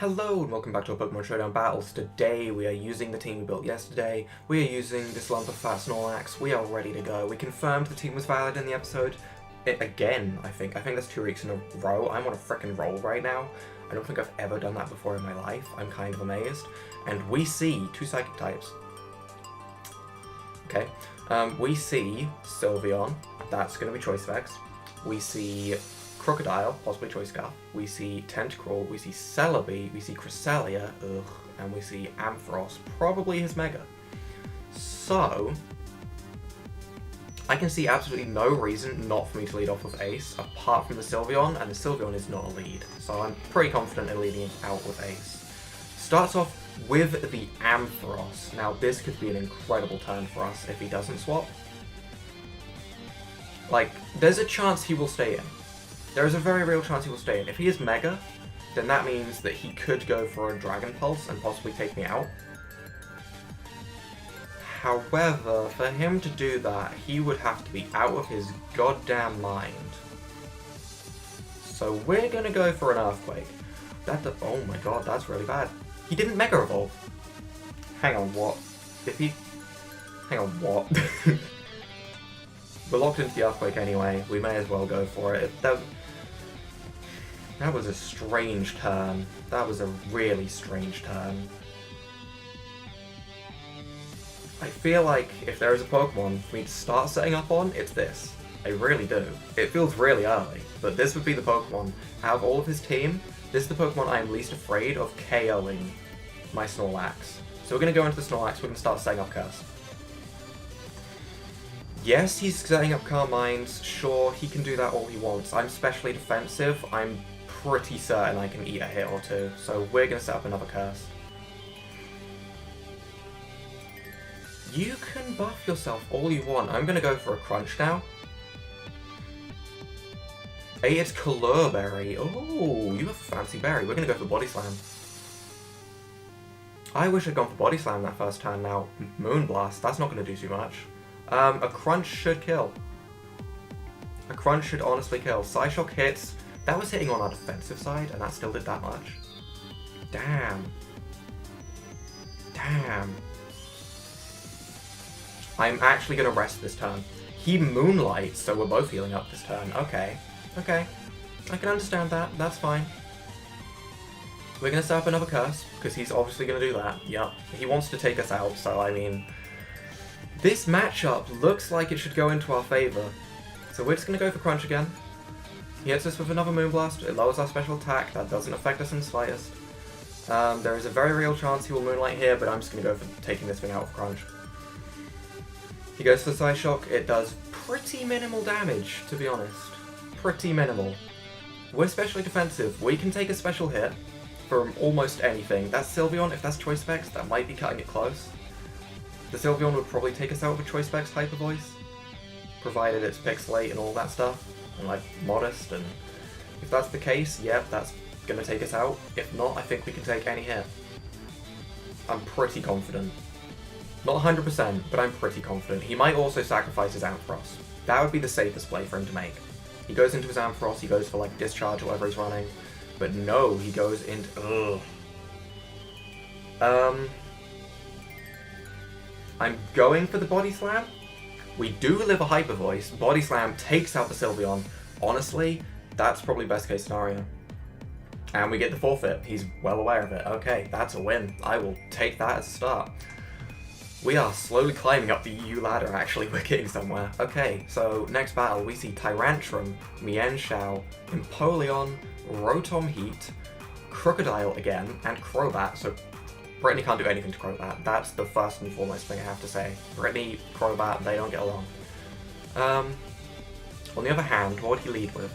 Hello and welcome back to our Pokemon Showdown battles. Today we are using the team we built yesterday. We are using this lump of fat Snorlax. We are ready to go. We confirmed the team was valid in the episode. Again, I think. I think that's 2 weeks in a row. I'm on a frickin' roll right now. I don't think I've ever done that before in my life. I'm kind of amazed. And we see 2 Psychic types. Okay. We see Sylveon. That's going to be Choice Specs. We see Crocodile, possibly Choice Scarf. We see Tentacruel, we see Celebi, we see Cresselia, and we see Ampharos, probably his Mega. So, I can see absolutely no reason not for me to lead off with Ace, apart from the Sylveon, and the Sylveon is not a lead. So I'm pretty confident in leading out with Ace. Starts off with the Ampharos. Now this could be an incredible turn for us if he doesn't swap. Like, there's a chance he will stay in. There is a very real chance he will stay in. If he is Mega, then that means that he could go for a Dragon Pulse and possibly take me out. However, for him to do that, he would have to be out of his goddamn mind. So we're gonna go for an Earthquake. Oh my god, that's really bad. He didn't Mega Evolve. Hang on, what? Hang on, what? We're locked into the Earthquake anyway. We may as well go for it. That was a strange turn. That was a really strange turn. I feel like if there is a Pokemon for me to start setting up on, it's this. I really do. It feels really early, but this would be the Pokemon. Out of all of his team, this is the Pokemon I am least afraid of KOing my Snorlax. So we're going to go into the Snorlax, we're going to start setting up Curse. Yes, he's setting up Calm Minds. Sure, he can do that all he wants. I'm specially defensive. I'm pretty certain I can eat a hit or two. So we're going to set up another Curse. You can buff yourself all you want. I'm going to go for a Crunch now. Hey, it's Color Berry. Oh, you have a fancy berry. We're going to go for Body Slam. I wish I'd gone for Body Slam that first turn now. Moonblast, that's not going to do too much. A Crunch should kill. A Crunch should honestly kill. Psyshock hits. That was hitting on our defensive side, and that still did that much. Damn. Damn. I'm actually going to rest this turn. He Moonlights, so we're both healing up this turn. Okay. Okay. I can understand that. That's fine. We're going to set up another Curse, because he's obviously going to do that. Yup. He wants to take us out, so I mean... This matchup looks like it should go into our favour. So we're just going to go for Crunch again. He hits us with another Moonblast. It lowers our special attack. That doesn't affect us in the slightest. There is a very real chance he will Moonlight here, but I'm just going to go for taking this thing out with Crunch. He goes for Psyshock. It does pretty minimal damage, to be honest. Pretty minimal. We're specially defensive. We can take a special hit from almost anything. That's Sylveon. If that's Choice Specs, that might be cutting it close. The Sylveon would probably take us out with a Choice Specs Hyper Voice, provided it's Pixelate and all that stuff, and like Modest, and if that's the case, yep, that's gonna take us out. If not, I think we can take any hit. I'm pretty confident. Not 100%, but I'm pretty confident. He might also sacrifice his Ampharos. That would be the safest play for him to make. He goes into his Ampharos, he goes for like Discharge or whatever he's running, but no, he goes into... I'm going for the Body Slam. We do live a Hyper Voice. Body Slam takes out the Sylveon. Honestly, that's probably best case scenario. And we get the forfeit. He's well aware of it. Okay, that's a win. I will take that as a start. We are slowly climbing up the EU ladder, actually. We're getting somewhere. Okay, so next battle, we see Tyrantrum, Mienshao, Empoleon, Rotom Heat, Crocodile again, and Crobat. So Brittany can't do anything to Crobat. That's the first and foremost thing I have to say. Brittany, Crobat, they don't get along. On the other hand, what would he lead with?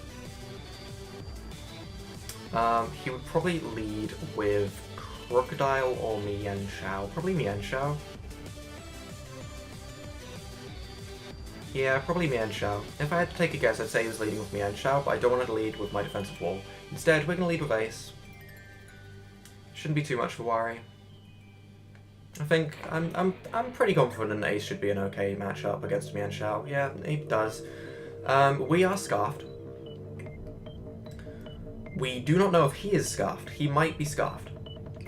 He would probably lead with Crocodile or Mienshao. Probably Mienshao. Yeah, probably Mienshao. If I had to take a guess, I'd say he was leading with Mienshao, but I don't want to lead with my defensive wall. Instead, we're going to lead with Ace. Shouldn't be too much of a worry. I think I'm pretty confident Ace should be an okay matchup against Mienshao. Yeah, he does. We are Scarfed. We do not know if he is Scarfed. He might be Scarfed.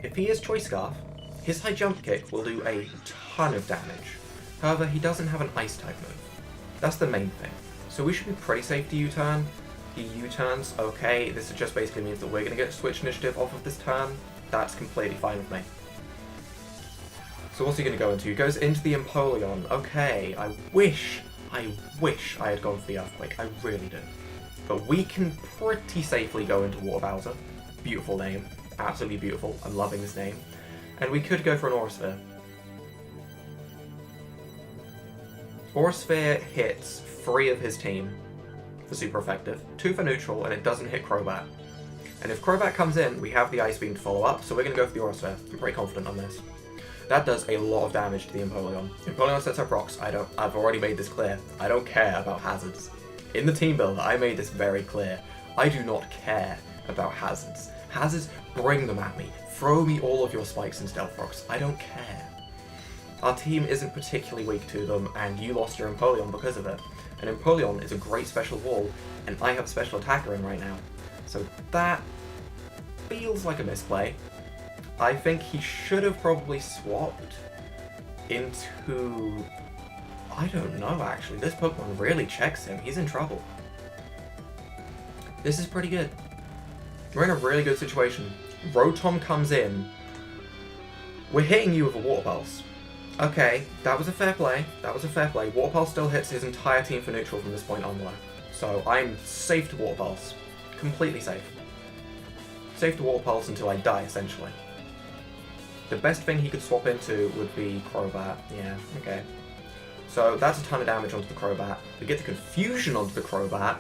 If he is Choice Scarf, his high jump kick will do a ton of damage. However, he doesn't have an ice type move. That's the main thing. So we should be pretty safe to U-turn. He U-turns, okay, this just basically means that we're going to get switch initiative off of this turn. That's completely fine with me. So what's he going to go into? He goes into the Empoleon. Okay, I wish I had gone for the Earthquake. I really do. But we can pretty safely go into Water Bowser. Beautiful name. Absolutely beautiful. I'm loving this name. And we could go for an Aura Sphere. Aura Sphere hits 3 of his team for super effective, 2 for neutral, and it doesn't hit Crobat. And if Crobat comes in, we have the Ice Beam to follow up, so we're going to go for the Aura Sphere. I'm pretty confident on this. That does a lot of damage to the Empoleon. Empoleon sets up rocks. I've already made this clear. I don't care about hazards. In the team builder, I made this very clear. I do not care about hazards. Hazards, bring them at me. Throw me all of your spikes and stealth rocks. I don't care. Our team isn't particularly weak to them, and you lost your Empoleon because of it. And Empoleon is a great special wall, and I have a special attacker in right now. So that feels like a misplay. I think he should have probably swapped into... I don't know, actually. This Pokemon really checks him. He's in trouble. This is pretty good. We're in a really good situation. Rotom comes in. We're hitting you with a Water Pulse. Okay, that was a fair play. That was a fair play. Water Pulse still hits his entire team for neutral from this point onward. So I'm safe to Water Pulse. Completely safe. Safe to Water Pulse until I die, essentially. The best thing he could swap into would be Crobat. Yeah, okay. So that's a ton of damage onto the Crobat. We get the Confusion onto the Crobat.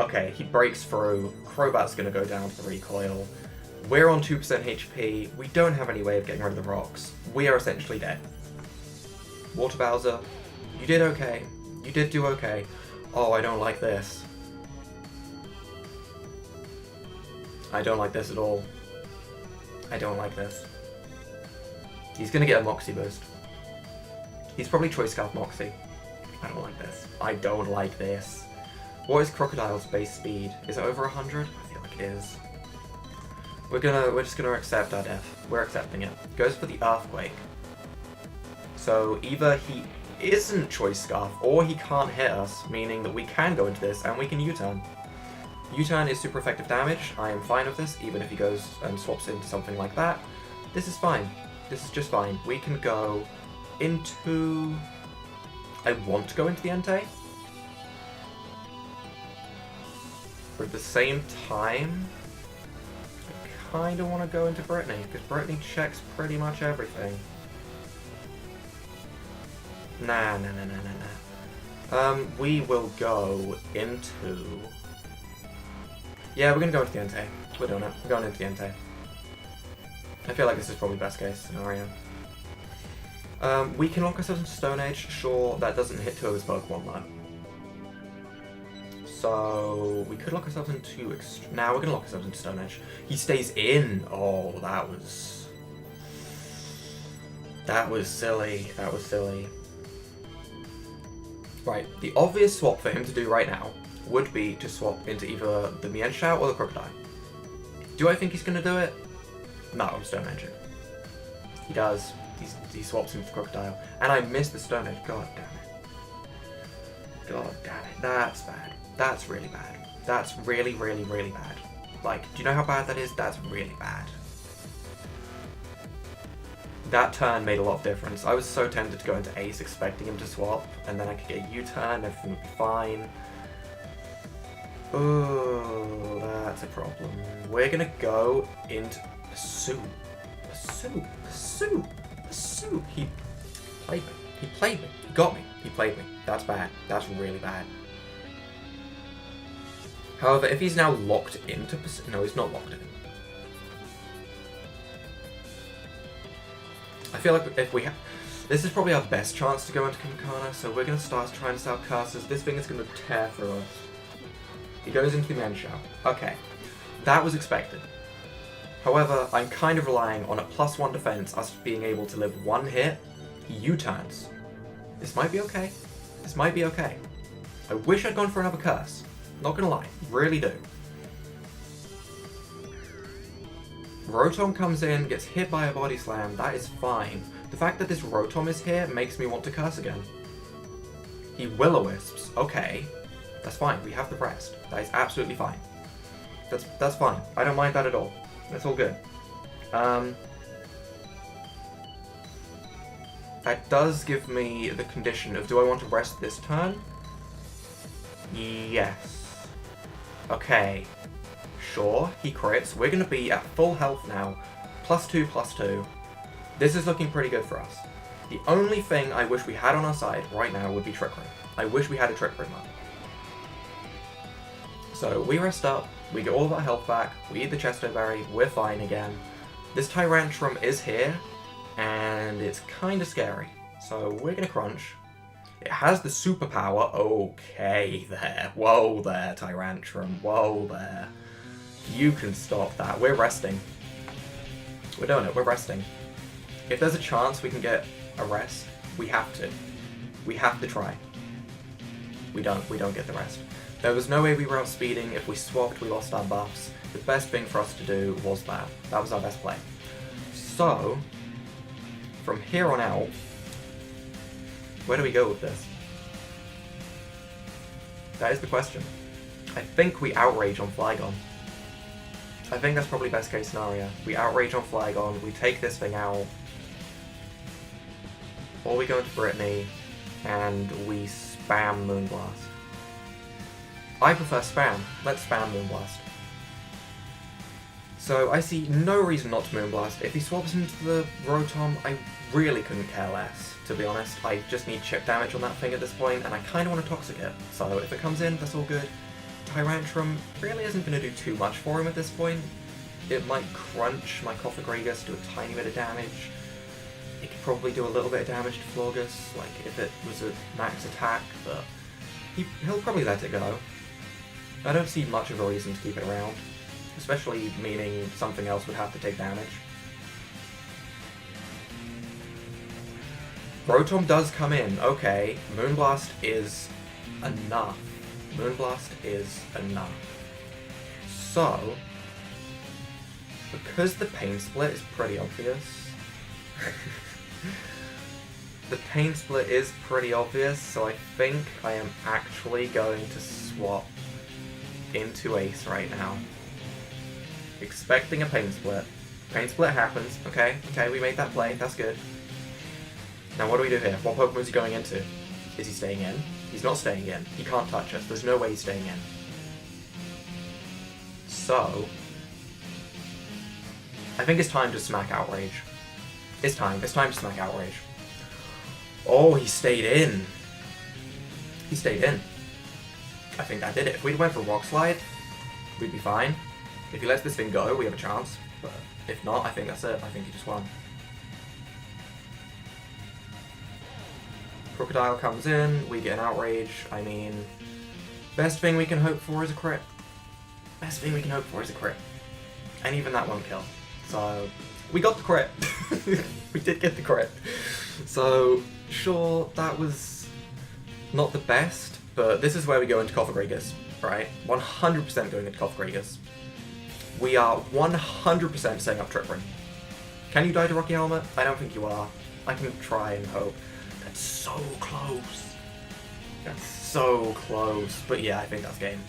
Okay, he breaks through. Crobat's going to go down to the recoil. We're on 2% HP. We don't have any way of getting rid of the rocks. We are essentially dead. Water Bowser, you did okay. You did do okay. Oh, I don't like this. I don't like this at all. I don't like this. He's going to get a Moxie boost. He's probably Choice Scarf Moxie. I don't like this. I don't like this. What is Crocodile's base speed? Is it over 100? I feel like it is. We're just gonna accept our death. We're accepting it. Goes for the Earthquake. So either he isn't Choice Scarf or he can't hit us, meaning that we can go into this and we can U-turn. U-turn is super effective damage. I am fine with this, even if he goes and swaps into something like that. This is fine. This is just fine. We can go into... I want to go into the Entei. But at the same time, I kind of want to go into Brittany, because Brittany checks pretty much everything. Nah. We will go into... Yeah, we're going to go into the Entei. We're doing it. We're going into the Entei. I feel like this is probably best case scenario. We can lock ourselves into Stone Age. Sure, that doesn't hit 2 of his Pokemon though. So we could lock ourselves into... Now we're going to lock ourselves into Stone Age. He stays in. Oh, that was silly. That was silly. Right, the obvious swap for him to do right now would be to swap into either the Mienshao or the Crocodile. Do I think he's going to do it? No, I'm Stone Edging. He does. He swaps into the Crocodile. And I missed the Stone Edge. God damn it. God damn it. That's bad. That's really bad. That's really, really, really bad. Like, do you know how bad that is? That's really bad. That turn made a lot of difference. I was so tempted to go into Ace expecting him to swap, and then I could get a U-turn, everything would be fine. Oh, that's a problem. We're gonna go into Pursue. He played me. He played me. He got me. He played me. That's bad. That's really bad. However, if he's now locked into Pursue... No, he's not locked in. I feel like if we have... This is probably our best chance to go into Kamikana, so we're going to start trying to set up curses. This thing is going to tear through us. He goes into the Mienshao. Okay. That was expected. However, I'm kind of relying on a +1 defense, us being able to live one hit. He U-turns. This might be okay. This might be okay. I wish I'd gone for another curse. Not gonna lie. Really do. Rotom comes in, gets hit by a Body Slam, that is fine. The fact that this Rotom is here makes me want to curse again. He Will-O-Wisps, okay. That's fine, we have the rest. That is absolutely fine. That's fine. I don't mind that at all. That's all good. That does give me the condition of, do I want to rest this turn? Yes. Okay. Sure, he crits. We're going to be at full health now. +2/+2. This is looking pretty good for us. The only thing I wish we had on our side right now would be Trick Room. I wish we had a Trick Room up. So we rest up, we get all of our health back, we eat the Chesto Berry, we're fine again. This Tyrantrum is here, and it's kind of scary. So we're going to crunch. It has the superpower. Okay there. Whoa there, Tyrantrum. Whoa there. You can stop that. We're resting. We're doing it. We're resting. If there's a chance we can get a rest, we have to. We have to try. We don't get the rest. There was no way we were outspeeding. If we swapped, we lost our buffs. The best thing for us to do was that. That was our best play. So, from here on out, where do we go with this? That is the question. I think we Outrage on Flygon. I think that's probably best case scenario. We Outrage on Flygon, we take this thing out, or we go into Brittany, and we spam Moonblast. I prefer spam. Let's spam Moonblast. So I see no reason not to Moonblast. If he swaps into the Rotom, I really couldn't care less, to be honest. I just need chip damage on that thing at this point, and I kind of want to Toxic it. So if it comes in, that's all good. Tyrantrum really isn't going to do too much for him at this point. It might crunch my Cofagrigus, do a tiny bit of damage. It could probably do a little bit of damage to Florges, like if it was a max attack, but he'll probably let it go. I don't see much of a reason to keep it around, especially meaning something else would have to take damage. Rotom does come in, okay, Moonblast is enough. Moonblast is enough. So, because the Pain Split is pretty obvious, the Pain Split is pretty obvious, so I think I am actually going to swap into Ace right now. Expecting a Pain Split. Pain Split happens, okay, we made that play, that's good. Now what do we do here? What Pokemon is he going into? Is he staying in? He's not staying in. He can't touch us. There's no way he's staying in. So, I think it's time to smack Outrage. It's time to smack Outrage. Oh, he stayed in. He stayed in. I think that did it. If we went for Rock Slide, we'd be fine. If he lets this thing go, we have a chance. But if not, I think that's it. I think he just won. Crocodile comes in, we get an Outrage. I mean, best thing we can hope for is a crit. Best thing we can hope for is a crit. And even that won't kill. So, we got the crit. We did get the crit. So, sure, that was not the best, but this is where we go into Cofagrigus, right? 100% going into Cofagrigus. We are 100% setting up Trick Room. Can you die to Rocky Helmet? I don't think you are. I can try and hope. That's so close. That's so close. But yeah, I think that's game.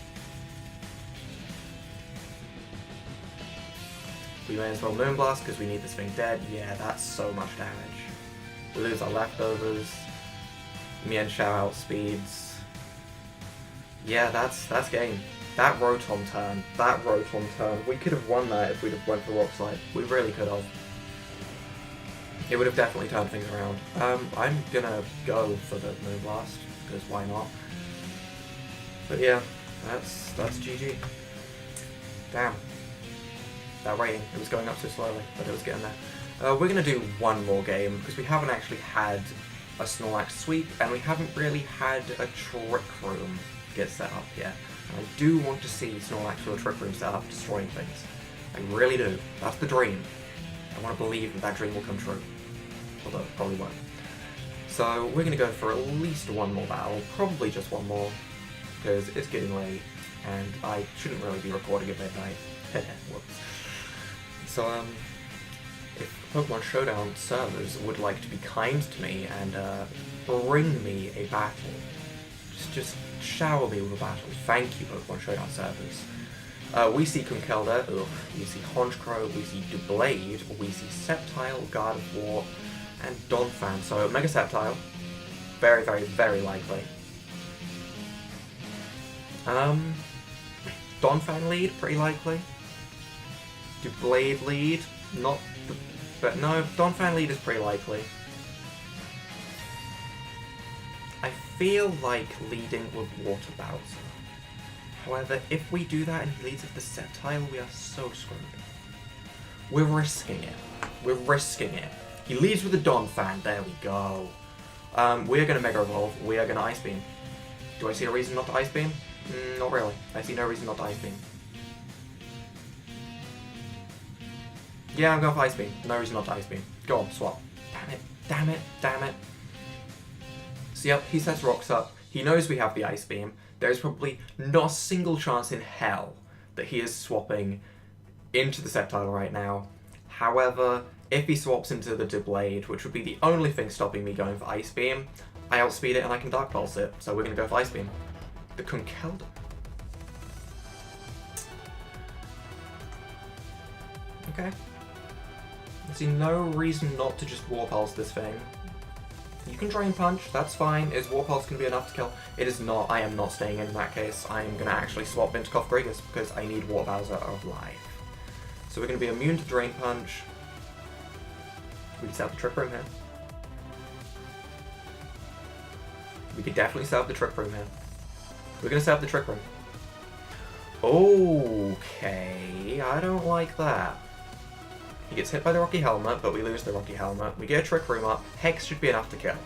We may as well Moonblast because we need this thing dead. Yeah, that's so much damage. We lose our leftovers. Mien Shout outspeeds. Yeah, that's game. That Rotom turn. We could have won that if we'd have went for Rock Slide. We really could have. It would have definitely turned things around. I'm gonna go for the Moonblast, because why not? But yeah, that's GG. Damn. That rating, it was going up so slowly, but it was getting there. We're gonna do one more game, because we haven't actually had a Snorlax sweep, and we haven't really had a Trick Room get set up yet. And I do want to see Snorlax with a Trick Room set up, destroying things. I really do. That's the dream. I want to believe that that dream will come true. Although it probably won't. So we're going to go for at least one more battle, probably just one more, because it's getting late, and I shouldn't really be recording at midnight. Whoops. So, if Pokemon Showdown servers would like to be kind to me and bring me a battle, just shower me with a battle. Thank you, Pokemon Showdown servers. We see Conkeldurr, we see Honchkrow, we see Doublade, we see Sceptile, God of War, and Donphan. So Mega Sceptile, very, very, very likely. Donphan lead, pretty likely. Doublade lead, not, but no, Donphan lead is pretty likely. I feel like leading with Water Bowser. However, if we do that and he leads with the Sceptile, we are so screwed. We're risking it. We're risking it. He leads with the Donphan, there we go. We are going to Mega Evolve, we are going to Ice Beam. Do I see a reason not to Ice Beam? Not really. I see no reason not to Ice Beam. Yeah, I'm going for Ice Beam. No reason not to Ice Beam. Go on, swap. Damn it, damn it, damn it. So yep, he sets rocks up. He knows we have the Ice Beam. There's probably not a single chance in hell that he is swapping into the Sceptile right now. However, if he swaps into the Doublade, which would be the only thing stopping me going for Ice Beam, I outspeed it and I can Dark Pulse it, so we're going to go for Ice Beam. The Conkeldurr. Okay. I see no reason not to just War Pulse this thing. You can Drain Punch, that's fine. Is War Pulse going to be enough to kill? It is not. I am not staying in that case. I am going to actually swap into Cofagrigus because I need Water Bowser alive. So we're going to be immune to Drain Punch. We can set up the Trick Room here. We could definitely set up the Trick Room here. We're going to set up the Trick Room. Okay, I don't like that. He gets hit by the Rocky Helmet, but we lose the Rocky Helmet. We get a Trick Room up. Hex should be enough to kill.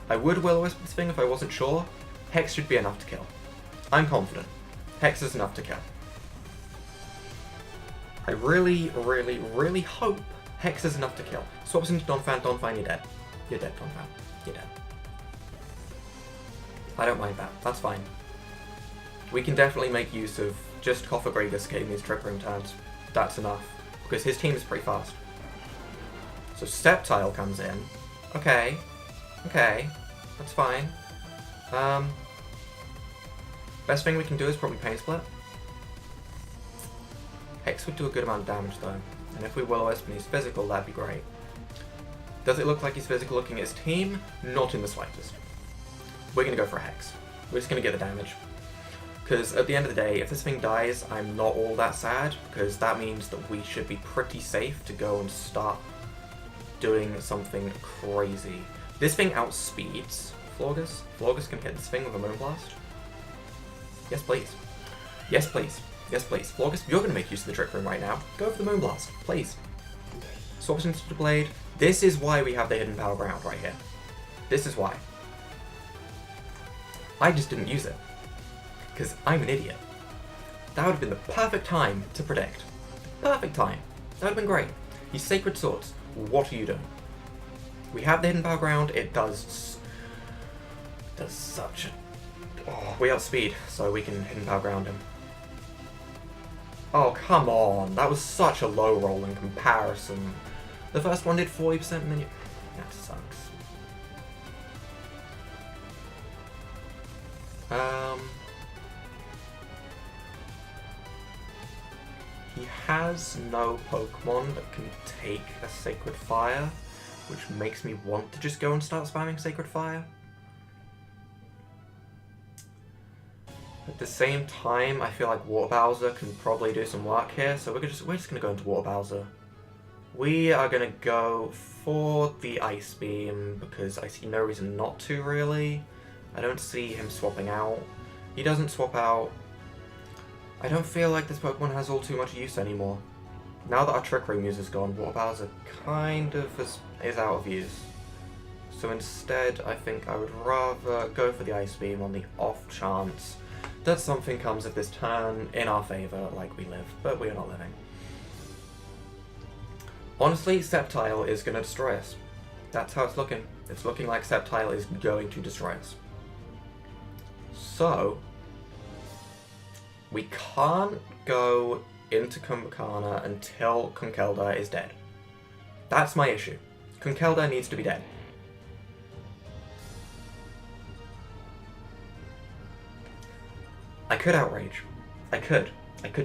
I would Will-O-Wisp this thing if I wasn't sure. Hex should be enough to kill. I'm confident. Hex is enough to kill. I really, really, really hope Hex is enough to kill. Swaps into Donphan, Donphan, you're dead. You're dead, Donphan. You're dead. I don't mind that. That's fine. We can definitely make use of just Cofagrigus getting these Trick Room turns. That's enough. Because his team is pretty fast. So Sceptile comes in. Okay. Okay. That's fine. Best thing we can do is probably Pain Split. Hex would do a good amount of damage though. And if we Will-O-Wisp and he's physical, that'd be great. Does it look like he's physical looking at his team? Not in the slightest. We're going to go for a Hex. We're just going to get the damage. Because at the end of the day, if this thing dies, I'm not all that sad, because that means that we should be pretty safe to go and start doing something crazy. This thing outspeeds Florges. Florges can hit this thing with a Moonblast. Yes, please. Yes, please. Yes, please. Florges, you're going to make use of the Trick Room right now. Go for the Moonblast, please. Swaps into the Blade. This is why we have the Hidden Power Ground right here. This is why. I just didn't use it. Because I'm an idiot. That would have been the perfect time to predict. The perfect time. That would have been great. He's Sacred Swords. What are you doing? We have the Hidden Power Ground. It does such a... Oh, we outspeed, so we can Hidden Power Ground him. Oh, come on. That was such a low roll in comparison. The first one did 40% minion. That sucks. He has no Pokemon that can take a Sacred Fire, which makes me want to just go and start spamming Sacred Fire. At the same time, I feel like Water Bowser can probably do some work here, so we're just gonna go into Water Bowser. We are gonna go for the Ice Beam, because I see no reason not to, really. I don't see him swapping out. He doesn't swap out. I don't feel like this Pokemon has all too much use anymore. Now that our Trick Room use is gone, Water Bowser kind of is out of use. So instead, I think I would rather go for the Ice Beam on the off chance that something comes of this turn in our favour, like we live, but we are not living. Honestly, Sceptile is going to destroy us. That's how it's looking. It's looking like Sceptile is going to destroy us. So, we can't go into Kumbhakana until Kunkelda is dead. That's my issue. Kunkelda needs to be dead. I could outrage. I could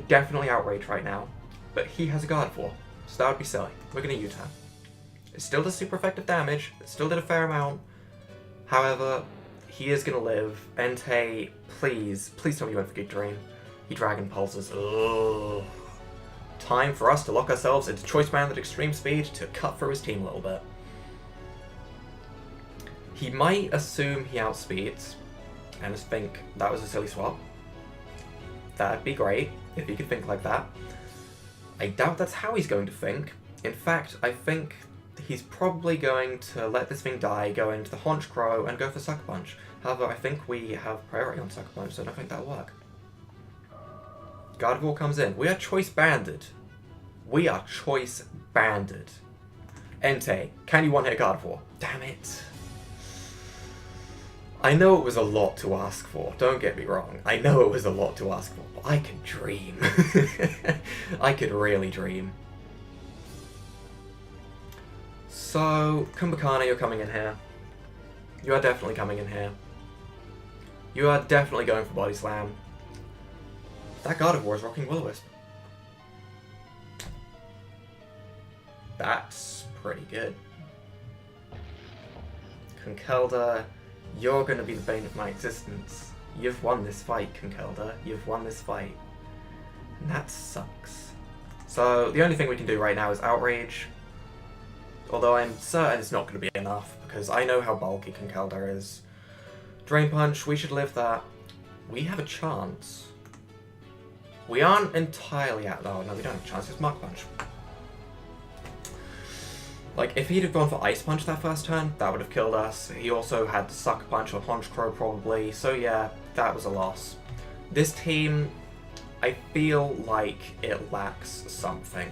definitely outrage right now. But he has a Gardevoir, so that would be silly. We're going to U-turn. It still does super effective damage. It still did a fair amount. However, he is going to live. Entei, please tell me you went for Good Dream. He Dragon Pulses. Ugh. Time for us to lock ourselves into Choice Band at extreme speed to cut through his team a little bit. He might assume he outspeeds and just think that was a silly swap. That'd be great if he could think like that. I doubt that's how he's going to think. In fact, I think he's probably going to let this thing die, go into the Honchkrow, and go for Sucker Punch. However, I think we have priority on Sucker Punch, so I don't think that'll work. Gardevoir comes in. We are Choice Banded. We are Choice Banded. Entei, can you one-hit Gardevoir? Damn it. I know it was a lot to ask for, don't get me wrong. I know it was a lot to ask for, but I could dream. I could really dream. So, Kumbhakana, you're coming in here. You are definitely coming in here. You are definitely going for Body Slam. That Gardevoir is rocking Will-O-Wisp. That's pretty good. Kunkelda, you're going to be the bane of my existence. You've won this fight, Kunkelda. You've won this fight. And that sucks. So, the only thing we can do right now is Outrage. Although I'm certain it's not going to be enough, because I know how bulky Kunkelda is. Drain Punch, we should live that. We have a chance. We aren't entirely out. Oh, no, we don't have a chance. It's Mach Punch. Like, if he'd have gone for Ice Punch that first turn, that would have killed us. He also had the Sucker Punch on Honchkrow, probably. So, yeah, that was a loss. This team, I feel like it lacks something.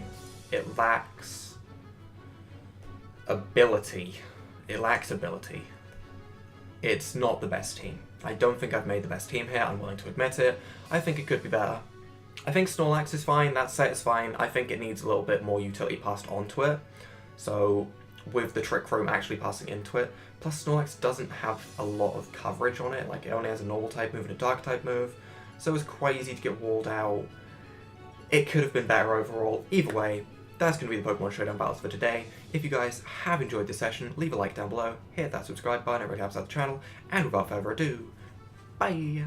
It lacks ability. It lacks ability. It's not the best team. I don't think I've made the best team here. I'm willing to admit it. I think it could be better. I think Snorlax is fine. That set is fine. I think it needs a little bit more utility passed onto it. So, with the Trick Room actually passing into it. Plus, Snorlax doesn't have a lot of coverage on it. Like, it only has a normal type move and a dark type move. So it's quite easy to get walled out. It could have been better overall. Either way, that's going to be the Pokemon Showdown battles for today. If you guys have enjoyed this session, leave a like down below, hit that subscribe button, it really helps out the channel, and without further ado, bye!